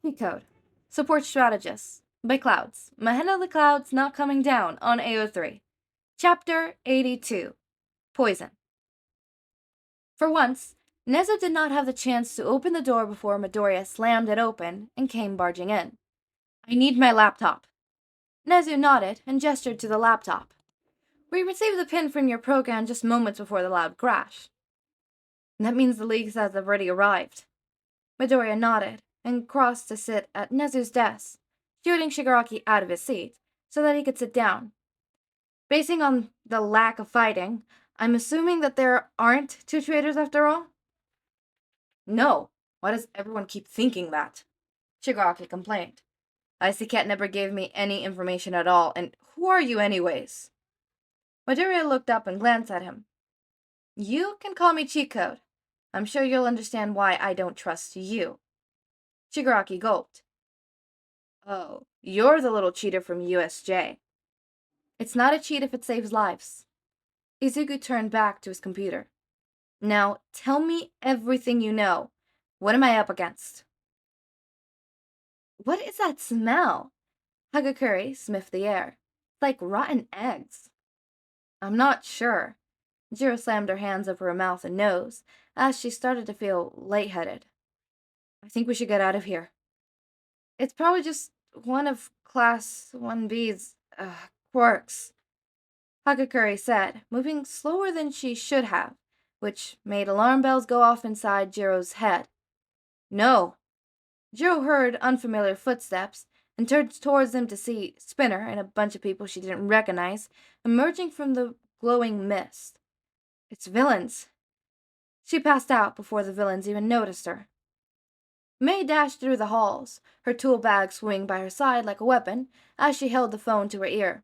Cheat code. Support Strategist. By Clouds. Mahena the Clouds Not Coming Down on AO3. Chapter 82. Poison. For once, Nezu did not have the chance to open the door before Midoriya slammed it open and came barging in. I need my laptop. Nezu nodded and gestured to the laptop. We received the pin from your program just moments before the loud crash. That means the leaks have already arrived. Midoriya nodded and crossed to sit at Nezu's desk, shooting Shigaraki out of his seat so that he could sit down. Basing on the lack of fighting, I'm assuming that there aren't two traitors after all? No. Why does everyone keep thinking that? Shigaraki complained. Cat never gave me any information at all, and who are you anyways? Midoriya looked up and glanced at him. You can call me Cheat Code. I'm sure you'll understand why I don't trust you. Shigaraki gulped. Oh, you're the little cheater from USJ. It's not a cheat if it saves lives. Izuku turned back to his computer. Now, tell me everything you know. What am I up against? What is that smell? Hagakure sniffed the air. It's like rotten eggs. I'm not sure. Jiro slammed her hands over her mouth and nose as she started to feel lightheaded. I think we should get out of here. It's probably just one of Class 1B's quirks, Hagakure said, moving slower than she should have, which made alarm bells go off inside Jiro's head. No. Jiro heard unfamiliar footsteps and turned towards them to see Spinner and a bunch of people she didn't recognize emerging from the glowing mist. It's villains. She passed out before the villains even noticed her. May dashed through the halls, her tool bag swinging by her side like a weapon as she held the phone to her ear.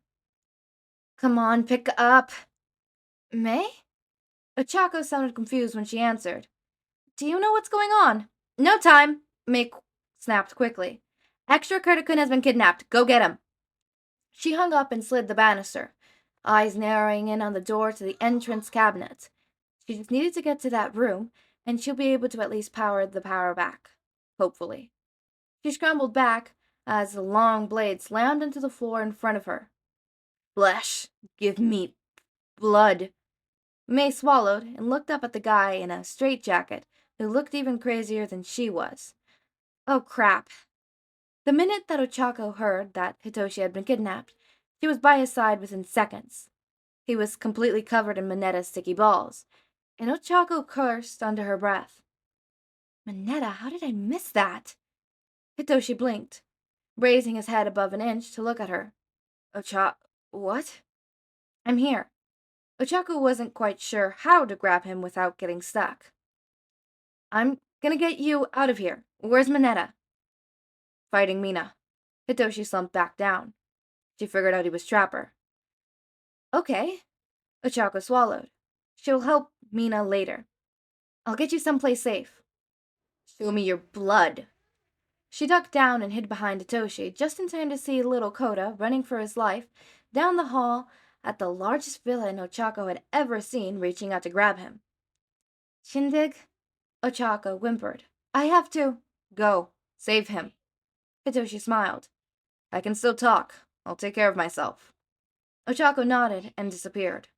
Come on, pick up. May? Ochako sounded confused when she answered. Do you know what's going on? No time, May snapped quickly. Extra Criticun has been kidnapped. Go get him. She hung up and slid the banister, eyes narrowing in on the door to the entrance cabinet. She just needed to get to that room, and she'll be able to at least power the power back. Hopefully. She scrambled back as the long blade slammed into the floor in front of her. Flesh, give me blood. May swallowed and looked up at the guy in a straitjacket who looked even crazier than she was. Oh crap. The minute that Ochako heard that Hitoshi had been kidnapped, she was by his side within seconds. He was completely covered in Mineta's sticky balls, and Ochako cursed under her breath. Mineta, how did I miss that? Hitoshi blinked, raising his head above an inch to look at her. What? I'm here. Ochako wasn't quite sure how to grab him without getting stuck. I'm gonna get you out of here. Where's Mineta? Fighting Mina. Hitoshi slumped back down. She figured out he was Trapper. Okay. Ochako swallowed. She'll help Mina later. I'll get you someplace safe. Show me your blood. She ducked down and hid behind Hitoshi just in time to see little Koda running for his life down the hall at the largest villain Ochako had ever seen, reaching out to grab him. Shindig? Ochako whimpered. I have to. Go. Save him. Hitoshi smiled. I can still talk. I'll take care of myself. Ochako nodded and disappeared.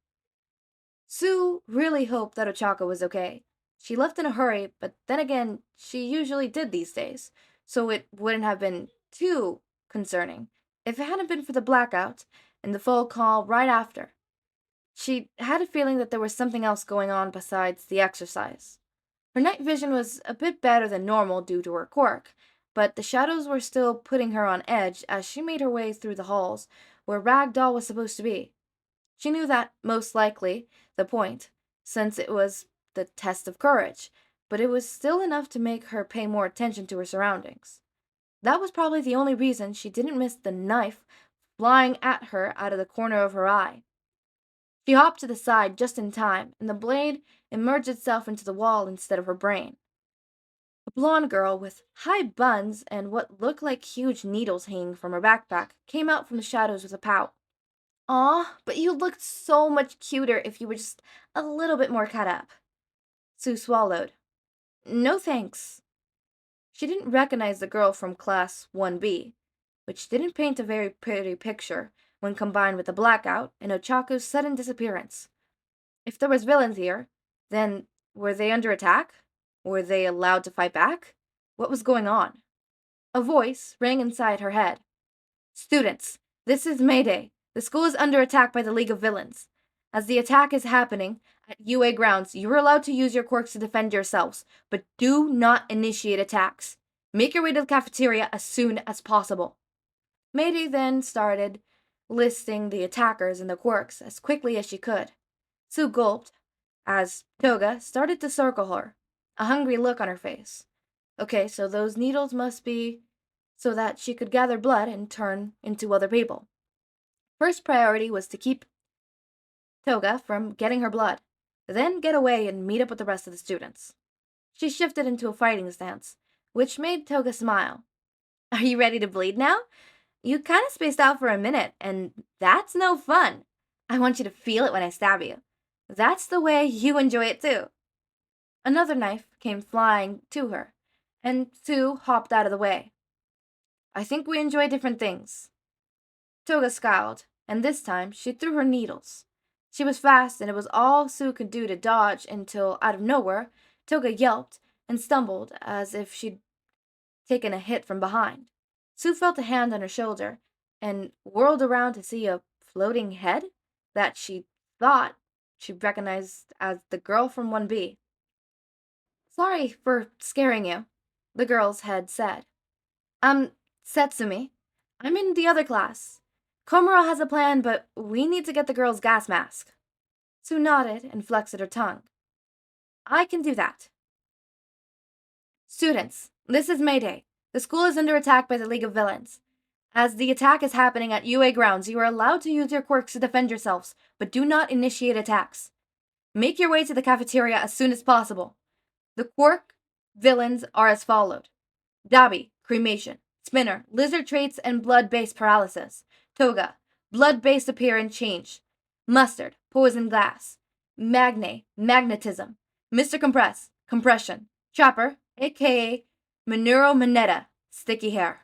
Sue really hoped that Ochako was okay. She left in a hurry, but then again, she usually did these days, so it wouldn't have been too concerning if it hadn't been for the blackout and the phone call right after. She had a feeling that there was something else going on besides the exercise. Her night vision was a bit better than normal due to her quirk, but the shadows were still putting her on edge as she made her way through the halls where Ragdoll was supposed to be. She knew that, most likely, the point, since it was the test of courage, but it was still enough to make her pay more attention to her surroundings. That was probably the only reason she didn't miss the knife flying at her out of the corner of her eye. She hopped to the side just in time, and the blade emerged itself into the wall instead of her brain. A blonde girl with high buns and what looked like huge needles hanging from her backpack came out from the shadows with a pout. Aw, but you looked so much cuter if you were just a little bit more cut up. Sue swallowed. No thanks. She didn't recognize the girl from Class 1B, which didn't paint a very pretty picture when combined with the blackout and Ochako's sudden disappearance. If there was villains here, then were they under attack? Were they allowed to fight back? What was going on? A voice rang inside her head. Students, this is Mayday. The school is under attack by the League of Villains. As the attack is happening at UA grounds, you are allowed to use your quirks to defend yourselves, but do not initiate attacks. Make your way to the cafeteria as soon as possible. Mayday then started listing the attackers and the quirks as quickly as she could. Sue gulped as Toga started to circle her, a hungry look on her face. Okay, so those needles must be so that she could gather blood and turn into other people. First priority was to keep Toga from getting her blood, then get away and meet up with the rest of the students. She shifted into a fighting stance, which made Toga smile. Are you ready to bleed now? You kind of spaced out for a minute, and that's no fun. I want you to feel it when I stab you. That's the way you enjoy it too. Another knife came flying to her, and Sue hopped out of the way. I think we enjoy different things. Toga scowled, and this time she threw her needles. She was fast, and it was all Sue could do to dodge until, out of nowhere, Toga yelped and stumbled as if she'd taken a hit from behind. Sue felt a hand on her shoulder and whirled around to see a floating head that she thought she recognized as the girl from 1B. Sorry for scaring you, the girl's head said. Setsume. I'm in the other class. Komuro has a plan, but we need to get the girl's gas mask. Sue nodded and flexed her tongue. I can do that. Students, this is Mayday. The school is under attack by the League of Villains. As the attack is happening at UA grounds, you are allowed to use your quirks to defend yourselves, but do not initiate attacks. Make your way to the cafeteria as soon as possible. The quirk villains are as followed. Dabi, cremation. Spinner, lizard traits and blood-based paralysis. Toga, blood-based appearance change. Mustard, poison glass. Magne, magnetism. Mr. Compress, compression. Trapper, aka Mineta, sticky hair.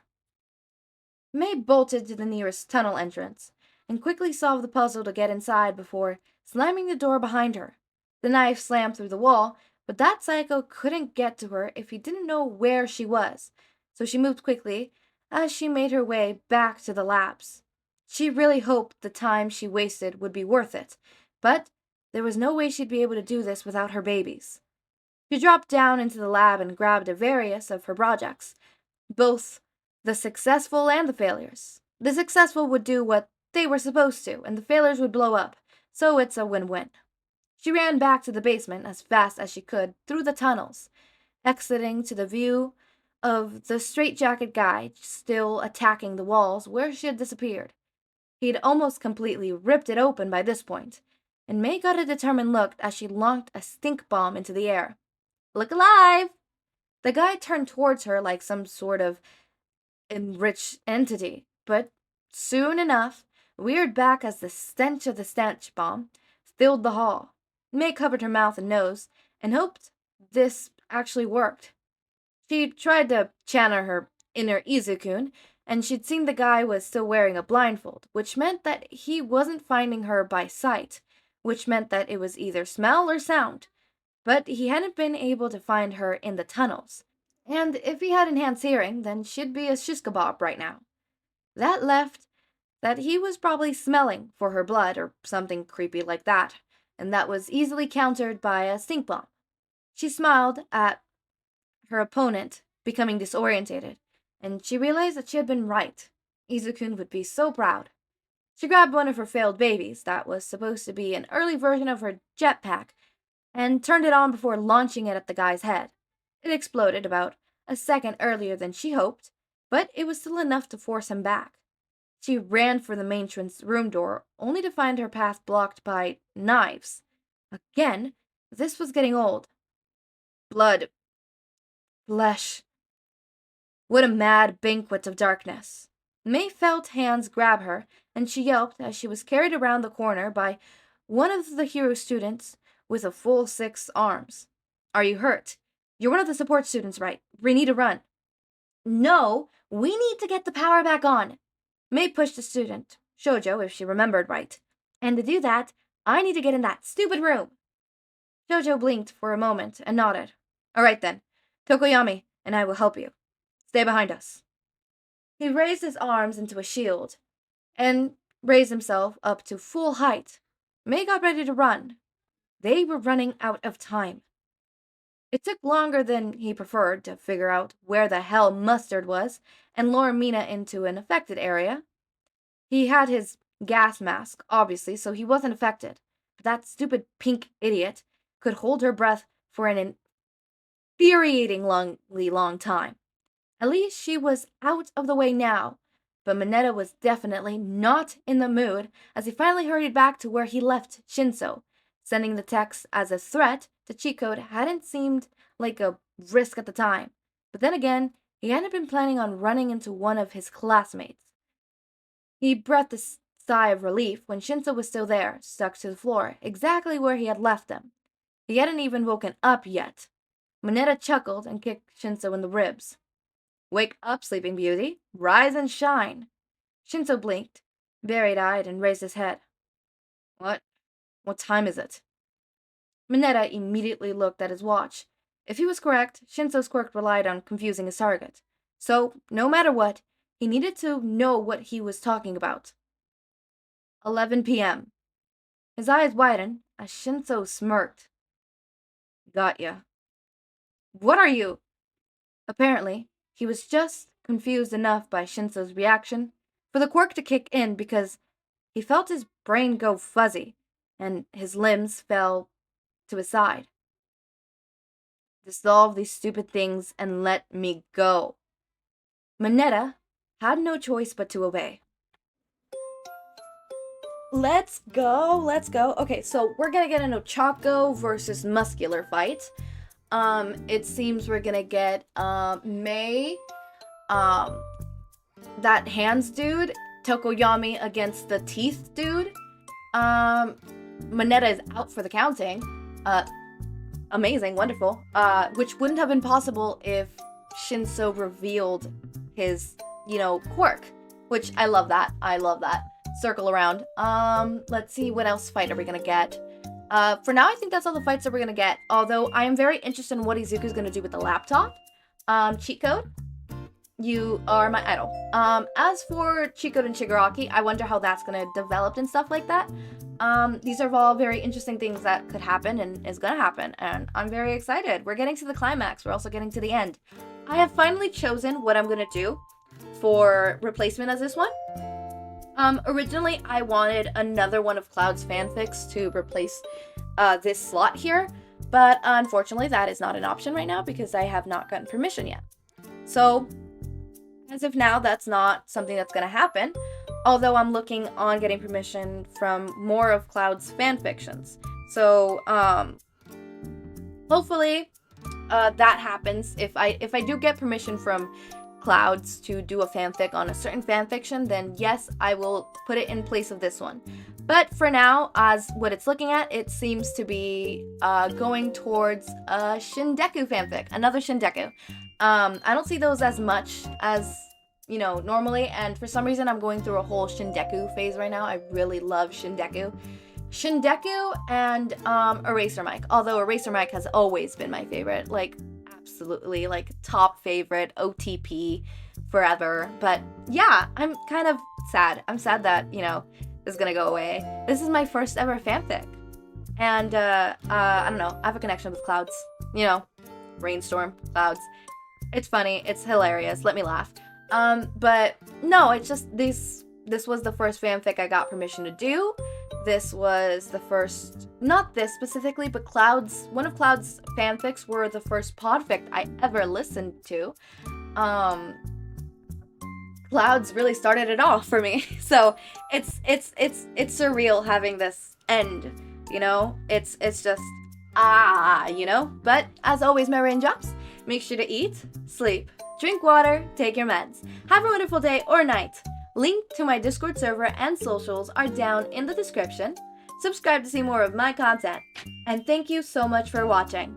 May bolted to the nearest tunnel entrance and quickly solved the puzzle to get inside before slamming the door behind her. The knife slammed through the wall, but that psycho couldn't get to her if he didn't know where she was, so she moved quickly as she made her way back to the labs. She really hoped the time she wasted would be worth it, but there was no way she'd be able to do this without her babies. She dropped down into the lab and grabbed a various of her projects, both the successful and the failures. The successful would do what they were supposed to, and the failures would blow up, so it's a win-win. She ran back to the basement as fast as she could through the tunnels, exiting to the view of the straitjacket guy still attacking the walls where she had disappeared. He'd almost completely ripped it open by this point, and May got a determined look as she launched a stink bomb into the air. Look alive! The guy turned towards her like some sort of enriched entity, but soon enough reared back as the stench of the stench bomb filled the hall. May covered her mouth and nose and hoped this actually worked. She tried to channel her inner Izuku, and she'd seen the guy was still wearing a blindfold, which meant that he wasn't finding her by sight, which meant that it was either smell or sound. But he hadn't been able to find her in the tunnels, and if he had enhanced hearing, then she'd be a shish kebab right now. That left that he was probably smelling for her blood or something creepy like that, and that was easily countered by a stink bomb. She smiled at her opponent becoming disorientated, and she realized that she had been right. Izuku would be so proud. She grabbed one of her failed babies that was supposed to be an early version of her jetpack and turned it on before launching it at the guy's head. It exploded about a second earlier than she hoped, but it was still enough to force him back. She ran for the matron's room door, only to find her path blocked by knives. Again, this was getting old. Blood. Flesh. What a mad banquet of darkness. May felt hands grab her, and she yelped as she was carried around the corner by one of the hero students with a full 6 arms. Are you hurt? You're one of the support students, right? We need to run. No, we need to get the power back on. May pushed the student, Shoujo if she remembered right. And to do that, I need to get in that stupid room. Shoujo blinked for a moment and nodded. All right then, Tokoyami and I will help you. Stay behind us. He raised his arms into a shield and raised himself up to full height. May got ready to run. They were running out of time. It took longer than he preferred to figure out where the hell Mustard was and lure Mina into an affected area. He had his gas mask, obviously, so he wasn't affected. But that stupid pink idiot could hold her breath for an infuriatingly long time. At least she was out of the way now, but Mineta was definitely not in the mood as he finally hurried back to where he left Shinso. Sending the text as a threat to cheat code hadn't seemed like a risk at the time, but then again, he hadn't been planning on running into one of his classmates. He breathed a sigh of relief when Shinso was still there, stuck to the floor, exactly where he had left him. He hadn't even woken up yet. Mineta chuckled and kicked Shinso in the ribs. Wake up, Sleeping Beauty. Rise and shine. Shinso blinked, buried-eyed, and raised his head. What time is it? Mineta immediately looked at his watch. If he was correct, Shinso's quirk relied on confusing his target. So, no matter what, he needed to know what he was talking about. 11 p.m. His eyes widened as Shinso smirked. Got ya. What are you? Apparently, he was just confused enough by Shinso's reaction for the quirk to kick in because he felt his brain go fuzzy and his limbs fell to his side. Dissolve these stupid things and let me go. Mineta had no choice but to obey. Let's go. Okay, so we're gonna get an Ochako versus Muscular fight. It seems we're gonna get, May, that hands dude, Tokoyami against the teeth dude. Mineta is out for the counting. Amazing, wonderful. Which wouldn't have been possible if Shinso revealed his, quirk. Which, I love that. Circle around. Let's see what else fight are we gonna get. For now, I think that's all the fights that we're gonna get. Although, I am very interested in what Izuku's gonna do with the laptop. Cheat code. You are my idol. As for cheat code and Shigaraki, I wonder how that's gonna develop and stuff like that. These are all very interesting things that could happen and is gonna happen, and I'm very excited. We're getting to the climax. We're also getting to the end. I have finally chosen what I'm gonna do for replacement as this one. Originally, I wanted another one of Cloud's fanfics to replace this slot here, but unfortunately, that is not an option right now because I have not gotten permission yet. So, as of now, that's not something that's going to happen, although I'm looking on getting permission from more of Cloud's fanfictions. So, hopefully, that happens. If I do get permission from Clouds to do a fanfic on a certain fanfiction, then yes, I will put it in place of this one. But for now, as what it's looking at, it seems to be going towards a Shindeku fanfic, another Shindeku. I don't see those as much as, normally, and for some reason I'm going through a whole Shindeku phase right now. I really love Shindeku. Shindeku and Eraser Mike, although Eraser Mike has always been my favorite, absolutely, top favorite, OTP, forever. But yeah, I'm kind of sad. I'm sad that, this is gonna go away. This is my first ever fanfic. And, I don't know, I have a connection with Clouds. Rainstorm, Clouds. It's funny, it's hilarious, let me laugh. But no, it's just, this was the first fanfic I got permission to do. This was the first, not this specifically, but one of Cloud's fanfics were the first podfic I ever listened to. Clouds really started it all for me. So it's surreal having this end, It's just, But as always, my raindrops, make sure to eat, sleep, drink water, take your meds. Have a wonderful day or night. Link to my Discord server and socials are down in the description. Subscribe to see more of my content. And thank you so much for watching.